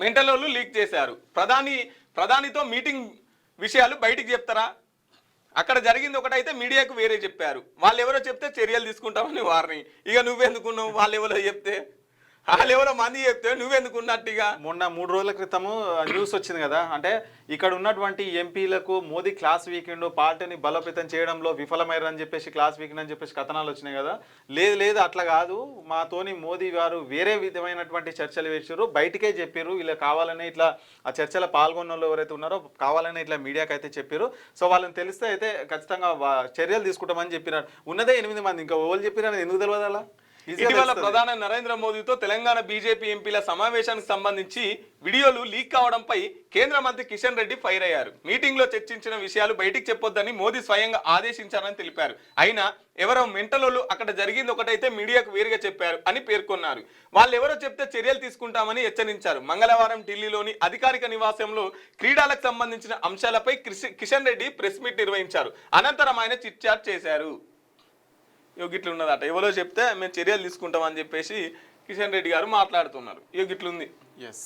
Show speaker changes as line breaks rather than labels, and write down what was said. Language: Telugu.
మెంటలోళ్ళు లీక్ చేశారు. ప్రధానితో మీటింగ్ విషయాలు బయటికి చెప్తారా? అక్కడ జరిగింది ఒకటైతే మీడియాకు వేరే చెప్పారు. వాళ్ళు ఎవరో చెప్తే చర్యలు తీసుకుంటామని వార్నింగ్. ఇక నువ్వెందుకున్నావు? వాళ్ళు ఎవరో చెప్తే, వాళ్ళు ఎవరో మంది చెప్తే నువ్వెందుకున్నట్టుగా?
మొన్న 3 రోజుల క్రితము న్యూస్ వచ్చింది కదా, అంటే ఇక్కడ ఉన్నటువంటి ఎంపీలకు మోదీ క్లాస్ వీకెండ్ పార్టీని బలోపేతం చేయడంలో విఫలమయ్యారని చెప్పేసి క్లాస్ వీకెండ్ అని చెప్పేసి కథనాలు వచ్చినాయి కదా. లేదు అట్లా కాదు, మాతోని మోదీ గారు వేరే విధమైనటువంటి చర్చలు వేసారు, బయటికే చెప్పారు, ఇలా కావాలని ఇట్లా ఆ చర్చలో పాల్గొన్న వాళ్ళు ఎవరైతే ఉన్నారో కావాలని ఇట్లా మీడియాకి అయితే చెప్పారు. సో వాళ్ళని తెలిస్తే అయితే ఖచ్చితంగా చర్యలు తీసుకుంటామని చెప్పినారు. ఉన్నదే 8 మంది, ఇంకా ఎవరు చెప్పినారు ఎందుకు తెలియదు? అలా
ఇటీవల ప్రధాని నరేంద్ర మోదీతో తెలంగాణ బీజేపీ ఎంపీల సమావేశానికి సంబంధించి వీడియోలు లీక్ కావడంపై కేంద్ర మంత్రి కిషన్ రెడ్డి ఫైర్ అయ్యారు. మీటింగ్ లో చర్చించిన విషయాలు బయటికి చెప్పొద్దని మోదీ స్వయంగా ఆదేశించారని తెలిపారు. అయినా ఎవరో మెంటలోళ్ళు అక్కడ జరిగింది ఒకటైతే మీడియాకు వేరుగా చెప్పారు అని పేర్కొన్నారు. వాళ్ళు ఎవరో చెప్తే చర్యలు తీసుకుంటామని హెచ్చరించారు. మంగళవారం ఢిల్లీలోని అధికారిక నివాసంలో క్రీడలకు సంబంధించిన అంశాలపై కిషన్ రెడ్డి ప్రెస్ మీట్ నిర్వహించారు. అనంతరం ఆయన చిట్ చాట్ చేశారు. గిట్లు ఉన్నదట, ఎవరో చెప్తే మేము చర్యలు తీసుకుంటామని చెప్పేసి కిషన్ రెడ్డి గారు మాట్లాడుతున్నారు. గిట్లుంది.
ఎస్.